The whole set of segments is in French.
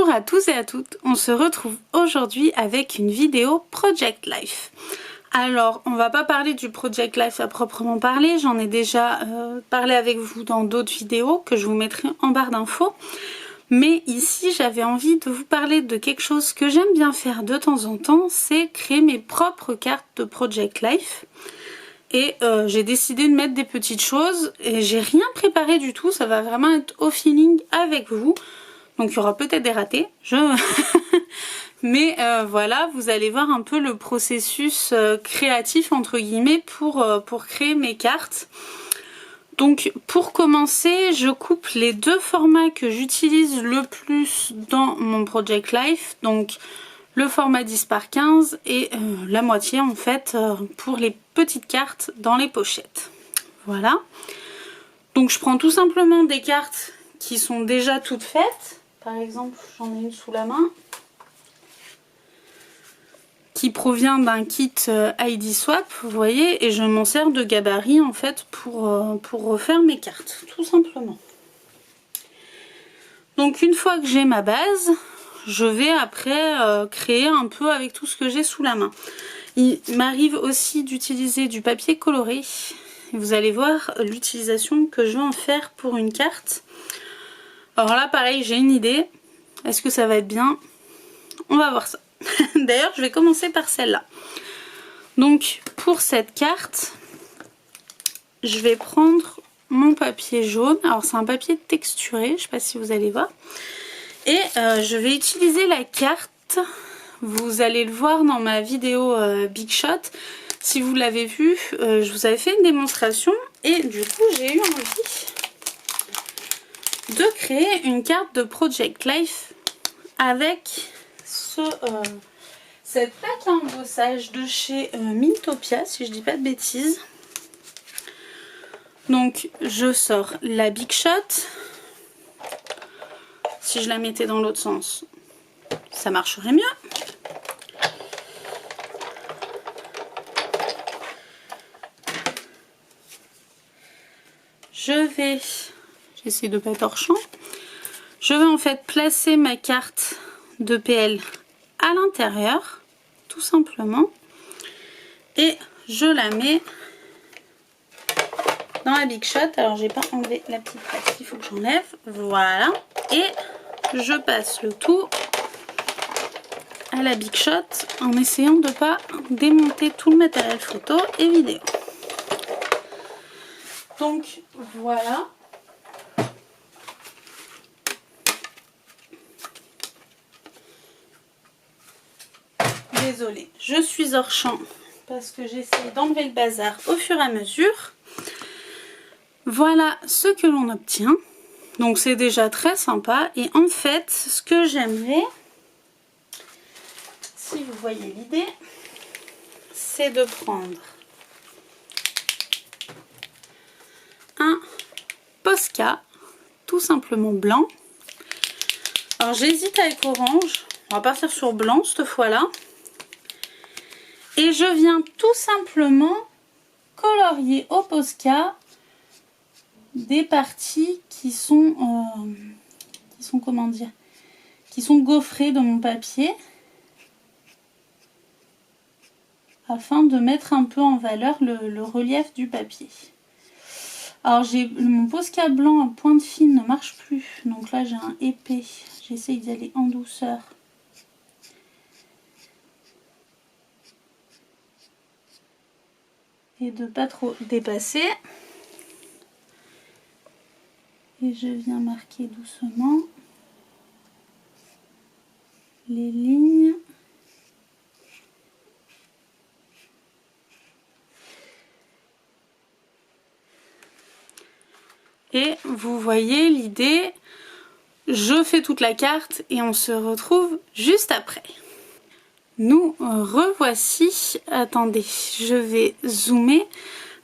Bonjour à tous et à toutes, on se retrouve aujourd'hui avec une vidéo Project Life. Alors, on va pas parler du Project Life à proprement parler, j'en ai déjà parlé avec vous dans d'autres vidéos que je vous mettrai en barre d'infos. Mais ici, j'avais envie de vous parler de quelque chose que j'aime bien faire de temps en temps, c'est créer mes propres cartes de Project Life. Et j'ai décidé de mettre des petites choses et j'ai rien préparé du tout, ça va vraiment être au feeling avec vous. Donc il y aura peut-être des ratés, mais voilà, vous allez voir un peu le processus créatif entre guillemets pour créer mes cartes. Donc pour commencer, je coupe les deux formats que j'utilise le plus dans mon Project Life. Donc le format 10 par 15 et la moitié en fait pour les petites cartes dans les pochettes. Voilà. Donc je prends tout simplement des cartes qui sont déjà toutes faites. Par exemple, j'en ai une sous la main qui provient d'un kit ID Swap, vous voyez, et je m'en sers de gabarit en fait pour refaire mes cartes, tout simplement. Donc une fois que j'ai ma base, je vais après créer un peu avec tout ce que j'ai sous la main. Il m'arrive aussi d'utiliser du papier coloré. Vous allez voir l'utilisation que je vais en faire pour une carte. Alors là pareil, j'ai une idée. Est-ce que ça va être bien? On va voir ça. D'ailleurs je vais commencer par celle-là. Donc pour cette carte, je vais prendre mon papier jaune. Alors c'est un papier texturé, je ne sais pas si vous allez voir. Et je vais utiliser la carte. Vous allez le voir dans ma vidéo Big Shot. Si vous l'avez vu, je vous avais fait une démonstration. Et du coup j'ai eu envie de créer une carte de Project Life avec cette plaque à embossage de chez Mintopia, si je dis pas de bêtises. Donc je sors la Big Shot. Si je la mettais dans l'autre sens, ça marcherait mieux. J'essaie de pas être hors champ. Je vais en fait placer ma carte de PL à l'intérieur, tout simplement. Et je la mets dans la Big Shot. Alors j'ai pas enlevé la petite plaque, il faut que j'enlève. Voilà. Et je passe le tout à la Big Shot en essayant de pas démonter tout le matériel photo et vidéo. Donc voilà. Désolée, je suis hors champ parce que j'essaie d'enlever le bazar au fur et à mesure. Voilà ce que l'on obtient. Donc c'est déjà très sympa. Et en fait, ce que j'aimerais, si vous voyez l'idée, c'est de prendre un Posca, tout simplement blanc. Alors j'hésite avec orange. On va partir sur blanc cette fois-là. Et je viens tout simplement colorier au Posca des parties qui sont comment dire, qui sont gaufrées dans mon papier afin de mettre un peu en valeur le relief du papier. Alors mon Posca blanc à pointe fine ne marche plus, donc là j'ai un épais, j'essaye d'y aller en douceur. Et de pas trop dépasser. Et je viens marquer doucement les lignes. Et vous voyez l'idée, je fais toute la carte et on se retrouve juste après. Nous revoici, attendez, je vais zoomer.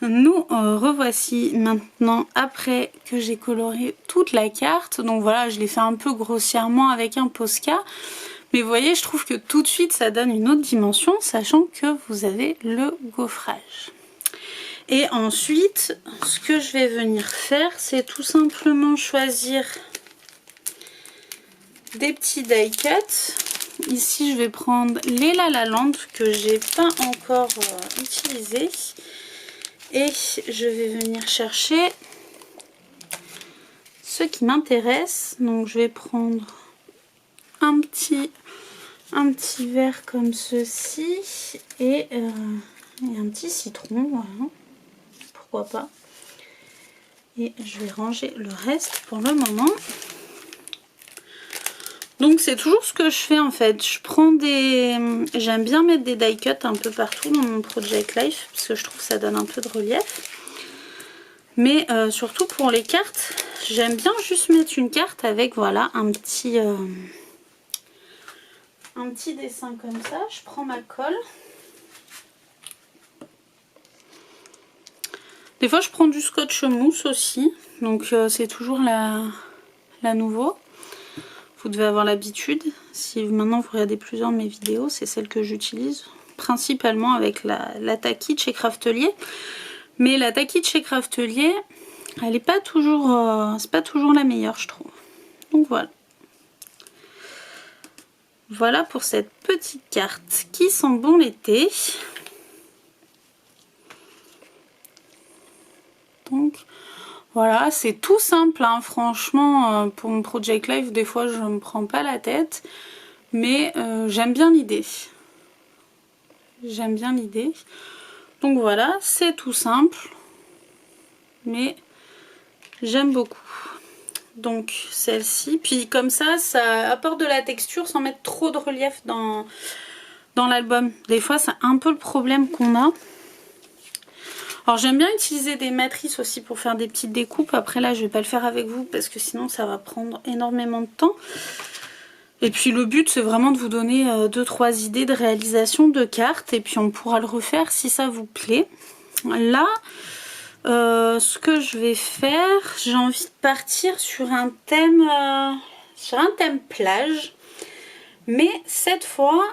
Nous revoici maintenant après que j'ai coloré toute la carte. Donc voilà, je l'ai fait un peu grossièrement avec un Posca. Mais vous voyez, je trouve que tout de suite ça donne une autre dimension, sachant que vous avez le gaufrage. Et ensuite, ce que je vais venir faire, c'est tout simplement choisir des petits die cuts. Ici je vais prendre les La La Land que j'ai pas encore utilisé. Et je vais venir chercher ce qui m'intéresse. Donc je vais prendre un petit verre comme ceci et un petit citron, voilà, pourquoi pas. Et je vais ranger le reste pour le moment. Donc c'est toujours ce que je fais en fait. Je prends des... J'aime bien mettre des die cuts un peu partout dans mon Project Life parce que je trouve que ça donne un peu de relief. Mais surtout pour les cartes, j'aime bien juste mettre une carte avec voilà un petit dessin comme ça. Je prends ma colle. Des fois je prends du scotch mousse aussi. Donc c'est toujours la nouveau. Vous devez avoir l'habitude. Si maintenant vous regardez plusieurs de mes vidéos, c'est celle que j'utilise. Principalement avec la Taki de chez Craftelier. Mais la Taki de chez Craftelier, elle n'est pas toujours, c'est pas toujours la meilleure, je trouve. Donc voilà. Voilà pour cette petite carte qui sent bon l'été. Donc voilà, c'est tout simple, hein. Franchement, pour mon Project Life, des fois je ne me prends pas la tête. Mais j'aime bien l'idée. J'aime bien l'idée. Donc voilà, c'est tout simple. Mais j'aime beaucoup. Donc celle-ci. Puis comme ça apporte de la texture sans mettre trop de relief dans l'album. Des fois, c'est un peu le problème qu'on a. Alors j'aime bien utiliser des matrices aussi pour faire des petites découpes. Après là, je vais pas le faire avec vous parce que sinon ça va prendre énormément de temps. Et puis le but, c'est vraiment de vous donner 2-3 idées de réalisation de cartes. Et puis on pourra le refaire si ça vous plaît. Là... ce que je vais faire, j'ai envie de partir sur un thème plage, mais cette fois,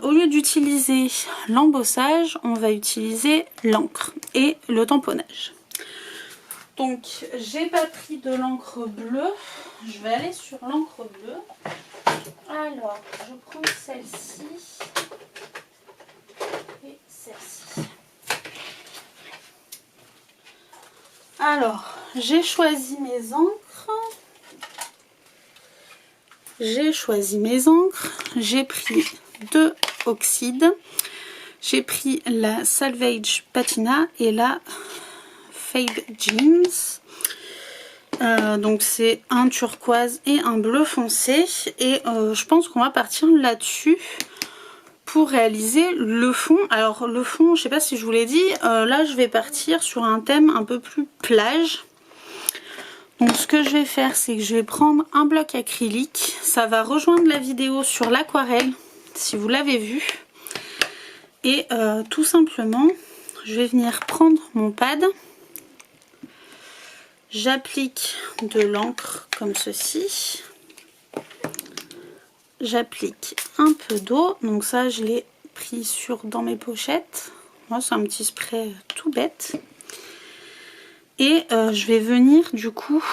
au lieu d'utiliser l'embossage, on va utiliser l'encre et le tamponnage. Donc, j'ai pas pris de l'encre bleue, je vais aller sur l'encre bleue. Alors, je prends celle-ci et celle-ci. Alors, j'ai choisi mes encres. J'ai pris 2 oxydes. J'ai pris la Salvage Patina et la Fade Jeans. Donc c'est un turquoise et un bleu foncé. Et je pense qu'on va partir là-dessus pour réaliser le fond. Alors le fond, je sais pas si je vous l'ai dit, là je vais partir sur un thème un peu plus plage. Donc ce que je vais faire, c'est que je vais prendre un bloc acrylique. Ça va rejoindre la vidéo sur l'aquarelle, si vous l'avez vu. Et tout simplement, je vais venir prendre mon pad. J'applique de l'encre comme ceci. J'applique un peu d'eau. Donc ça, je l'ai pris dans mes pochettes. Moi, c'est un petit spray tout bête. Et je vais venir du coup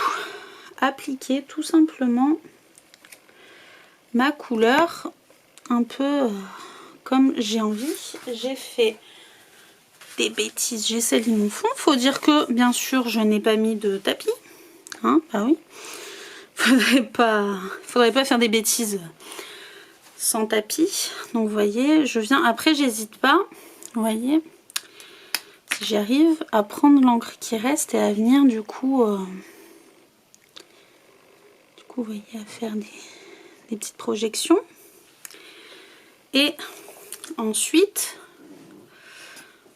appliquer tout simplement ma couleur un peu comme j'ai envie. J'ai fait des bêtises, j'ai sali mon fond. Faut dire que bien sûr je n'ai pas mis de tapis. Hein, bah oui. Faudrait pas faire des bêtises sans tapis. Donc vous voyez, je viens, après j'hésite pas, vous voyez, si j'arrive à prendre l'encre qui reste et à venir du coup vous voyez, à faire des petites projections. Et ensuite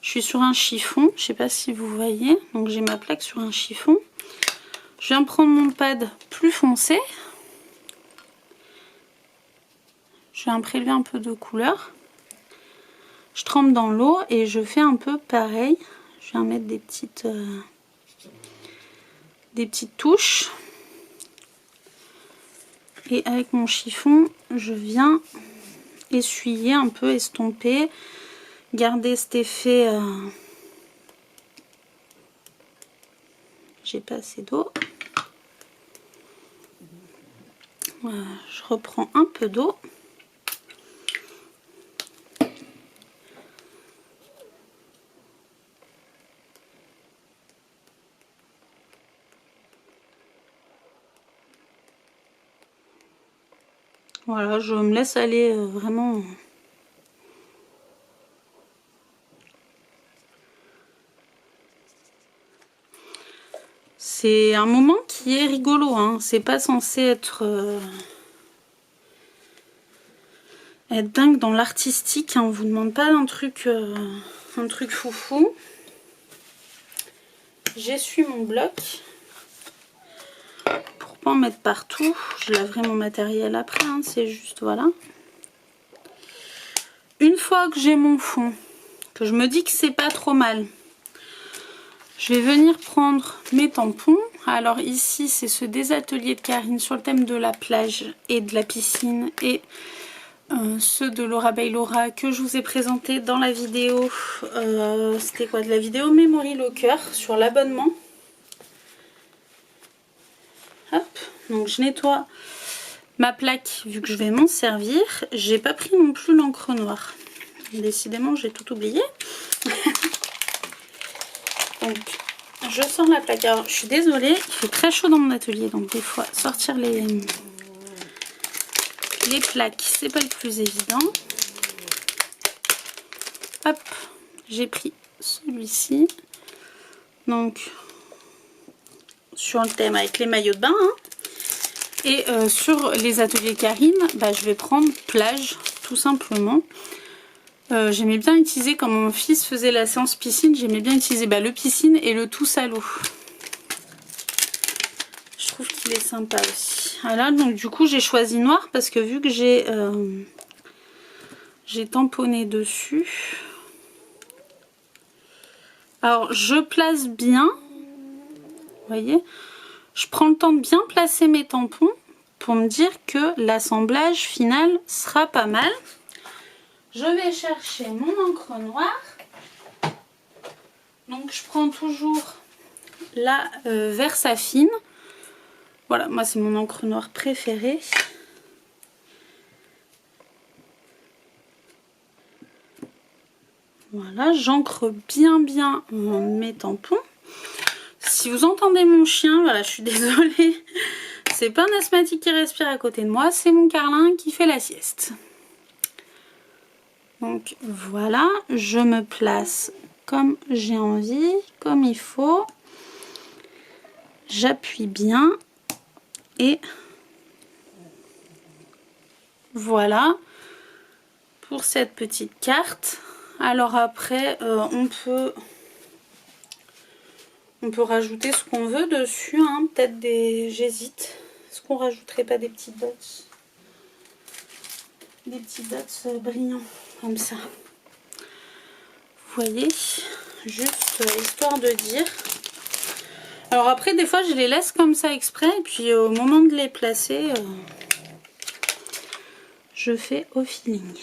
je suis sur un chiffon, je sais pas si vous voyez, donc j'ai ma plaque sur un chiffon. Je viens prendre mon pad plus foncé. Je viens prélever un peu de couleur. Je trempe dans l'eau et je fais un peu pareil. Je viens mettre des petites touches. Et avec mon chiffon, je viens essuyer un peu, estomper. Garder cet effet... J'ai pas assez d'eau. Je reprends un peu d'eau. Voilà, je me laisse aller vraiment. C'est un moment qui est rigolo, hein. C'est pas censé être dingue dans l'artistique, hein. On vous demande pas un truc foufou. J'essuie mon bloc pour pas en mettre partout. Je laverai mon matériel après, hein. C'est juste voilà. Une fois que j'ai mon fond, que je me dis que c'est pas trop mal, je vais venir prendre mes tampons. Alors ici, c'est ceux des ateliers de Karine sur le thème de la plage et de la piscine. Et ceux de Laura by Laura que je vous ai présenté dans la vidéo. C'était quoi? De la vidéo Memory Locker sur l'abonnement. Hop, donc je nettoie ma plaque vu que je vais m'en servir. J'ai pas pris non plus l'encre noire. Décidément, j'ai tout oublié. Donc, je sors la plaque. Alors, je suis désolée, il fait très chaud dans mon atelier. Donc, des fois, sortir les plaques, c'est pas le plus évident. Hop, j'ai pris celui-ci. Donc, sur le thème avec les maillots de bain. Hein. Et sur les ateliers Karine, bah, je vais prendre plage, tout simplement. J'aimais bien utiliser, quand mon fils faisait la séance piscine, j'aimais bien utiliser le piscine et le tous à l'eau. Je trouve qu'il est sympa aussi. Voilà, donc du coup j'ai choisi noir parce que vu que j'ai tamponné dessus. Alors je place bien, vous voyez, je prends le temps de bien placer mes tampons pour me dire que l'assemblage final sera pas mal. Je vais chercher mon encre noire. Donc je prends toujours la Versafine. Voilà, moi c'est mon encre noire préférée. Voilà, j'encre bien mes tampons. Si vous entendez mon chien, voilà, je suis désolée. C'est pas un asthmatique qui respire à côté de moi, c'est mon Carlin qui fait la sieste. Donc voilà, je me place comme j'ai envie, comme il faut. J'appuie bien et voilà pour cette petite carte. Alors après, on peut rajouter ce qu'on veut dessus, hein. Peut-être des... J'hésite. Est-ce qu'on rajouterait pas des petits dots? Des petits dots brillants, comme ça. Vous voyez? Juste histoire de dire. Alors après, des fois, je les laisse comme ça exprès. Et puis au moment de les placer, je fais au feeling.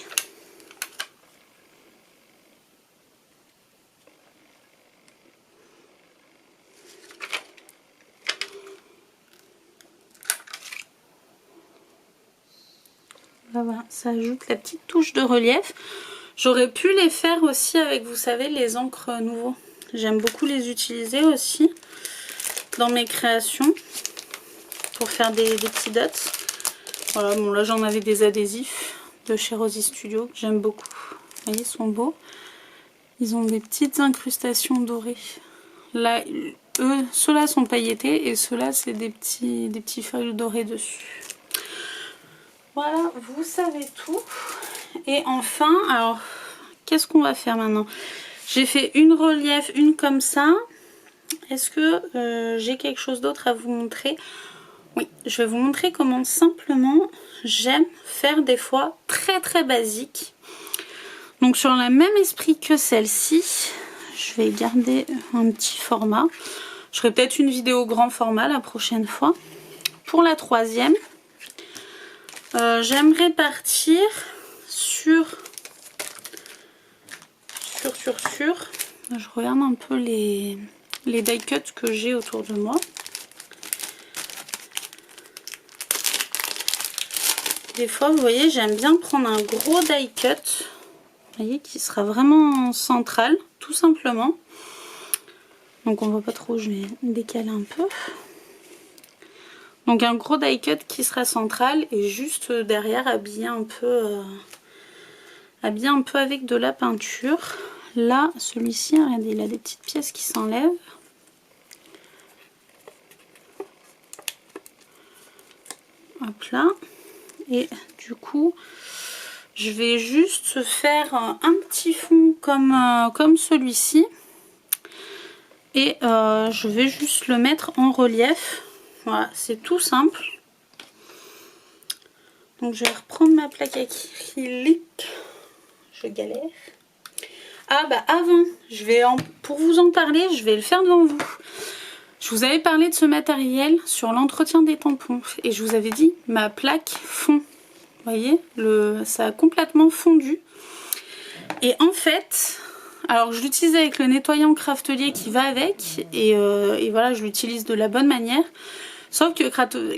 Voilà, ça ajoute la petite touche de relief. J'aurais pu les faire aussi avec, vous savez, les encres nouveaux. J'aime beaucoup les utiliser aussi dans mes créations pour faire des petits dots. Voilà, bon là j'en avais des adhésifs de chez Rosy Studio que j'aime beaucoup. Vous voyez, ils sont beaux. Ils ont des petites incrustations dorées. Là, ceux-là sont pailletés et ceux-là c'est des petits feuilles dorées dessus. Voilà, vous savez tout. Et enfin, alors, qu'est-ce qu'on va faire maintenant? J'ai fait une relief, une comme ça. Est-ce que j'ai quelque chose d'autre à vous montrer? Oui, je vais vous montrer comment simplement j'aime faire des fois très basique. Donc sur le même esprit que celle-ci, je vais garder un petit format. Je ferai peut-être une vidéo grand format la prochaine fois. Pour la troisième, j'aimerais partir sur. Je regarde un peu les die cuts que j'ai autour de moi. Des fois, vous voyez, j'aime bien prendre un gros die cut. Vous voyez, qui sera vraiment central, tout simplement. Donc on voit pas trop, je vais décaler un peu. Donc un gros die cut qui sera central et juste derrière habiller un peu avec de la peinture. Là, celui-ci, regardez, il a des petites pièces qui s'enlèvent. Hop là. Et du coup, je vais juste faire un petit fond comme celui-ci. Et je vais juste le mettre en relief. Voilà, c'est tout simple. Donc je vais reprendre ma plaque acrylique. Je galère. Ah bah avant, pour vous en parler, je vais le faire devant vous. Je vous avais parlé de ce matériel sur l'entretien des tampons. Et je vous avais dit, ma plaque fond. Vous voyez, ça a complètement fondu. Et en fait, alors je l'utilise avec le nettoyant Craftelier qui va avec. Et voilà, je l'utilise de la bonne manière. Sauf que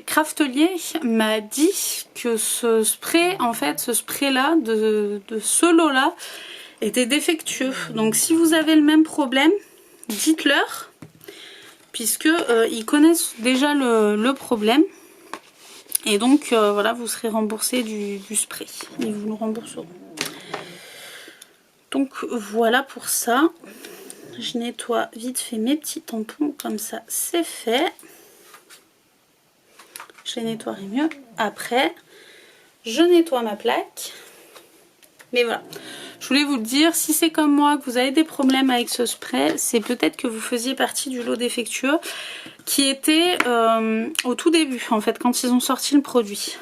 Craftelier m'a dit que ce spray, en fait, ce spray-là, de ce lot-là, était défectueux. Donc si vous avez le même problème, dites-leur, puisque ils connaissent déjà le problème. Et donc voilà, vous serez remboursé du spray. Ils vous le rembourseront. Donc voilà pour ça. Je nettoie vite fait mes petits tampons, comme ça c'est fait. Je les nettoierai mieux après. Je nettoie ma plaque. Mais voilà, je voulais vous le dire, si c'est comme moi, que vous avez des problèmes avec ce spray, c'est peut-être que vous faisiez partie du lot défectueux qui était au tout début, en fait, quand ils ont sorti le produit.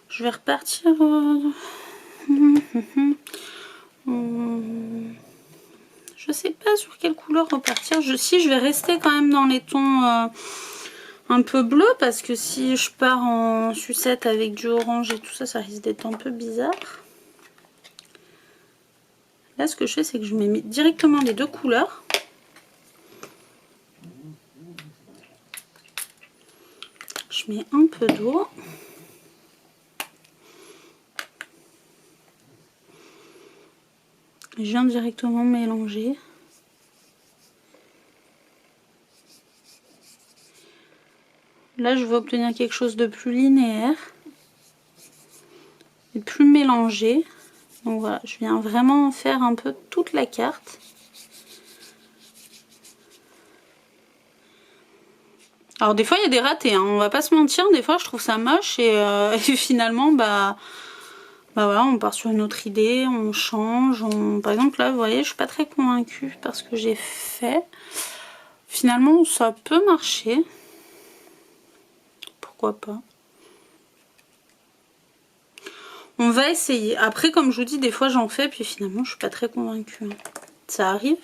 Je vais repartir... Je sais pas sur quelle couleur repartir. Si, je vais rester quand même dans les tons... un peu bleu, parce que si je pars en sucette avec du orange et tout ça, ça risque d'être un peu bizarre. Là, ce que je fais, c'est que je mets directement les deux couleurs. Je mets un peu d'eau. Je viens directement mélanger. Là, je veux obtenir quelque chose de plus linéaire et plus mélangé. Donc voilà, je viens vraiment faire un peu toute la carte. Alors des fois, il y a des ratés, hein, on va pas se mentir. Des fois, je trouve ça moche et finalement, bah voilà, on part sur une autre idée, on change. Par exemple, là, vous voyez, je suis pas très convaincue parce que j'ai fait. Finalement, ça peut marcher. Pourquoi pas? On va essayer. Après, comme je vous dis, des fois j'en fais, puis finalement je suis pas très convaincue. Ça arrive.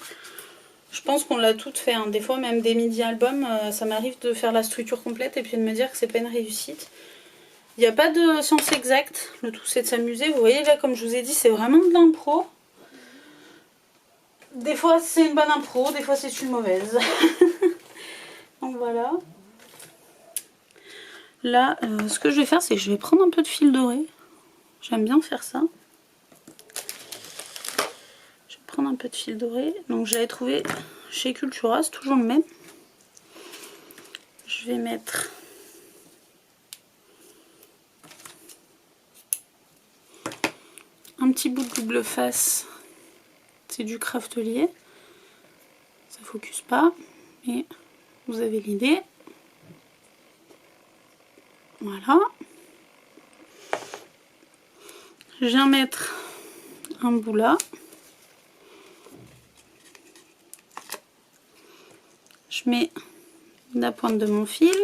Je pense qu'on l'a toutes fait. Hein. Des fois, même des midi-albums, ça m'arrive de faire la structure complète et puis de me dire que c'est pas une réussite. Il n'y a pas de science exacte. Le tout, c'est de s'amuser. Vous voyez, là, comme je vous ai dit, c'est vraiment de l'impro. Des fois, c'est une bonne impro, des fois, c'est une mauvaise. Donc voilà. Là, ce que je vais faire, c'est que je vais prendre un peu de fil doré. J'aime bien faire ça. Je vais prendre un peu de fil doré. Donc j'avais trouvé chez Cultura, c'est toujours le même. Je vais mettre un petit bout de double face. C'est du Craftelier. Ça focus pas, mais vous avez l'idée. Voilà. Je viens mettre un bout là. Je mets la pointe de mon fil.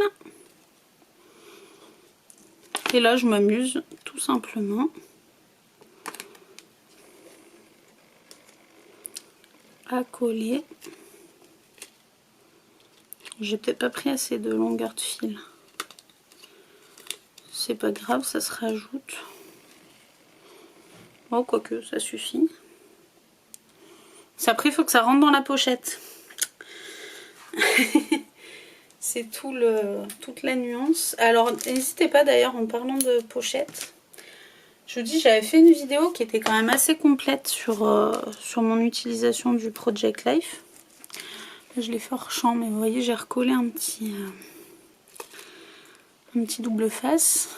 Et là, je m'amuse tout simplement à coller. J'ai peut-être pas pris assez de longueur de fil. C'est pas grave, ça se rajoute. Oh, quoique, ça suffit. Après, il faut que ça rentre dans la pochette. C'est toute la nuance. Alors n'hésitez pas d'ailleurs, en parlant de pochette, je vous dis, j'avais fait une vidéo qui était quand même assez complète sur mon utilisation du Project Life. Là, je l'ai fait hors champ, mais vous voyez, j'ai recollé un petit double face.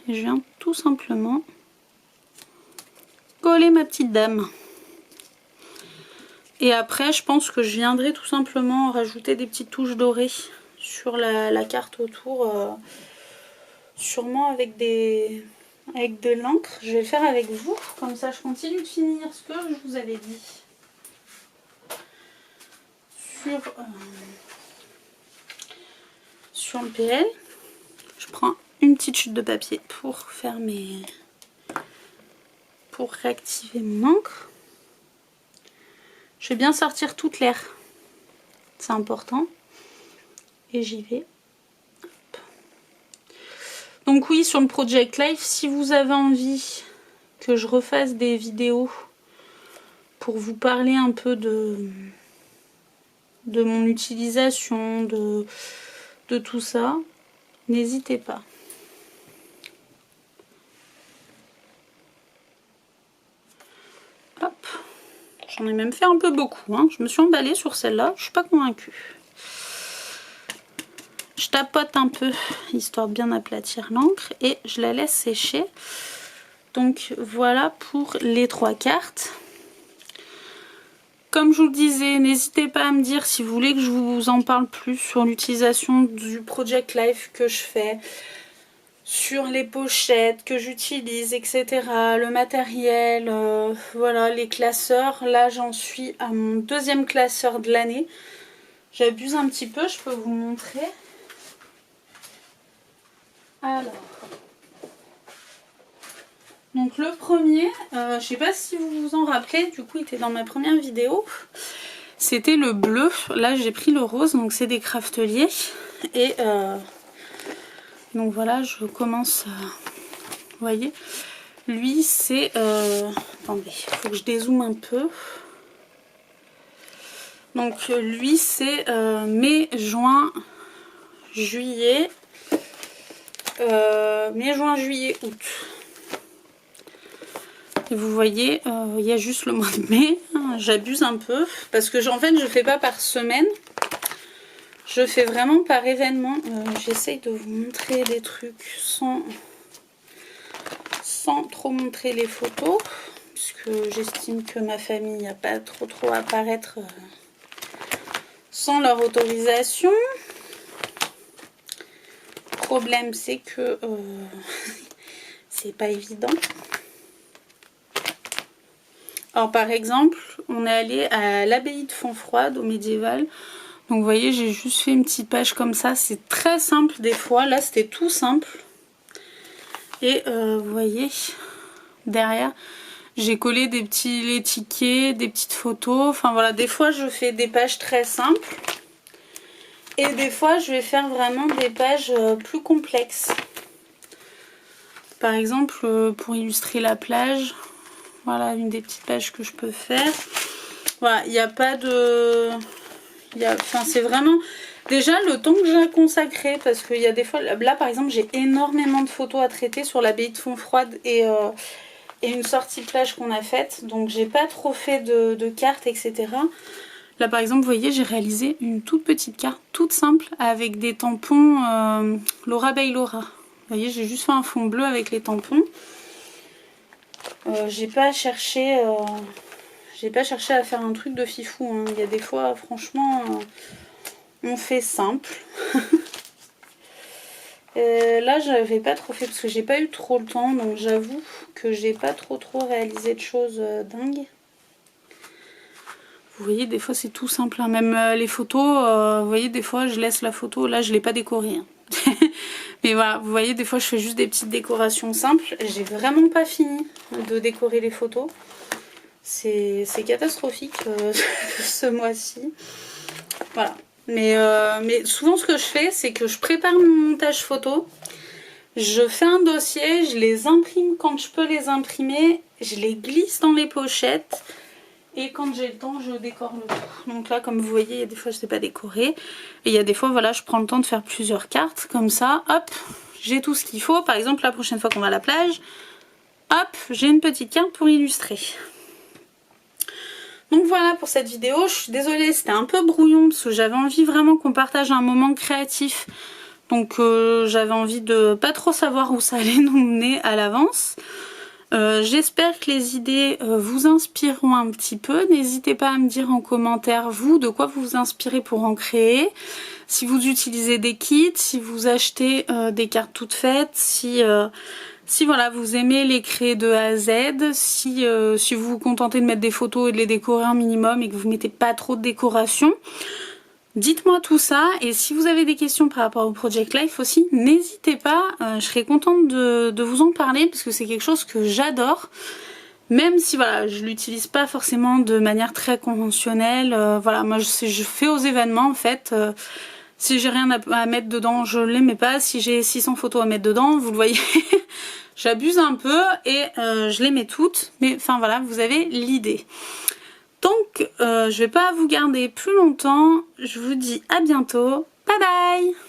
Et je viens tout simplement coller ma petite dame. Et après, je pense que je viendrai tout simplement rajouter des petites touches dorées sur la carte autour, sûrement avec de l'encre. Je vais le faire avec vous, comme ça je continue de finir ce que je vous avais dit sur le PL. Je prends une petite chute de papier pour faire pour réactiver mon encre. Je vais bien sortir toute l'air, c'est important. Et j'y vais. Hop. Donc oui, sur le Project Life, si vous avez envie que je refasse des vidéos pour vous parler un peu de mon utilisation, de tout ça, n'hésitez pas. Hop. J'en ai même fait un peu beaucoup, hein. Je me suis emballée sur celle-là, je suis pas convaincue. Je tapote un peu, histoire de bien aplatir l'encre, et je la laisse sécher. Donc voilà pour les 3 cartes. Comme je vous le disais, n'hésitez pas à me dire si vous voulez que je vous en parle plus sur l'utilisation du Project Life que je fais, sur les pochettes que j'utilise, etc. Le matériel, voilà, les classeurs. Là, j'en suis à mon 2e classeur de l'année. J'abuse un petit peu, je peux vous montrer. Alors, donc le premier, je sais pas si vous vous en rappelez, du coup il était dans ma première vidéo, c'était le bleu. Là j'ai pris le rose, donc c'est des crafteliers. Et donc voilà, je commence, vous voyez, lui c'est, attendez, il faut que je dézoome un peu. Donc lui c'est mai, juin, juillet, mai, juin, juillet, août. Et vous voyez, il y a juste le mois de mai, hein, j'abuse un peu, parce que en fait je fais pas par semaine, je fais vraiment par événement. J'essaye de vous montrer des trucs sans trop montrer les photos, puisque j'estime que ma famille n'a pas trop à apparaître sans leur autorisation. Le problème c'est que c'est pas évident. Alors par exemple, on est allé à l'abbaye de Fontfroide au médiéval. Donc vous voyez, j'ai juste fait une petite page comme ça. C'est très simple des fois. Là, c'était tout simple. Et vous voyez, derrière, j'ai collé des petits tickets, des petites photos. Enfin voilà, des fois, je fais des pages très simples. Et des fois, je vais faire vraiment des pages plus complexes. Par exemple, pour illustrer la plage... Voilà une des petites pages que je peux faire. Voilà, il n'y a pas de... Enfin, c'est vraiment... Déjà, le temps que j'ai consacré, parce qu'il y a des fois... Là, par exemple, j'ai énormément de photos à traiter sur l'abbaye de Fontfroide et une sortie plage qu'on a faite. Donc, j'ai pas trop fait de cartes, etc. Là, par exemple, vous voyez, j'ai réalisé une toute petite carte, toute simple, avec des tampons Laura by Laura. Vous voyez, j'ai juste fait un fond bleu avec les tampons. J'ai pas cherché à faire un truc de fifou, hein. Il y a des fois, franchement, on fait simple. Là, j'avais pas trop fait parce que j'ai pas eu trop le temps, donc j'avoue que j'ai pas trop réalisé de choses dingues. Vous voyez, des fois c'est tout simple, hein. Même les photos, vous voyez, des fois je laisse la photo, là je l'ai pas décorée, hein. Mais voilà, vous voyez, des fois je fais juste des petites décorations simples. J'ai vraiment pas fini de décorer les photos. C'est catastrophique ce mois-ci. Voilà. Mais souvent ce que je fais, c'est que je prépare mon montage photo. Je fais un dossier, je les imprime quand je peux les imprimer. Je les glisse dans les pochettes. Et quand j'ai le temps, je décore le tout. Donc là, comme vous voyez, il y a des fois je ne sais pas décorer. Et il y a des fois, voilà, je prends le temps de faire plusieurs cartes. Comme ça, hop, j'ai tout ce qu'il faut. Par exemple, la prochaine fois qu'on va à la plage, hop, j'ai une petite carte pour illustrer. Donc voilà pour cette vidéo. Je suis désolée, c'était un peu brouillon parce que j'avais envie vraiment qu'on partage un moment créatif. Donc j'avais envie de pas trop savoir où ça allait nous mener à l'avance. J'espère que les idées vous inspireront un petit peu. N'hésitez pas à me dire en commentaire, vous, de quoi vous vous inspirez pour en créer. Si vous utilisez des kits, si vous achetez des cartes toutes faites, si voilà, vous aimez les créer de A à Z, si vous vous contentez de mettre des photos et de les décorer un minimum et que vous mettez pas trop de décoration. Dites-moi tout ça, et si vous avez des questions par rapport au Project Life aussi, n'hésitez pas, je serais contente de vous en parler parce que c'est quelque chose que j'adore. Même si voilà, je l'utilise pas forcément de manière très conventionnelle, voilà, moi je fais aux événements en fait. Si j'ai rien à mettre dedans, je les mets pas. Si j'ai 600 photos à mettre dedans, vous le voyez, j'abuse un peu et je les mets toutes. Mais enfin voilà, vous avez l'idée. Donc, je vais pas vous garder plus longtemps. Je vous dis à bientôt. Bye bye!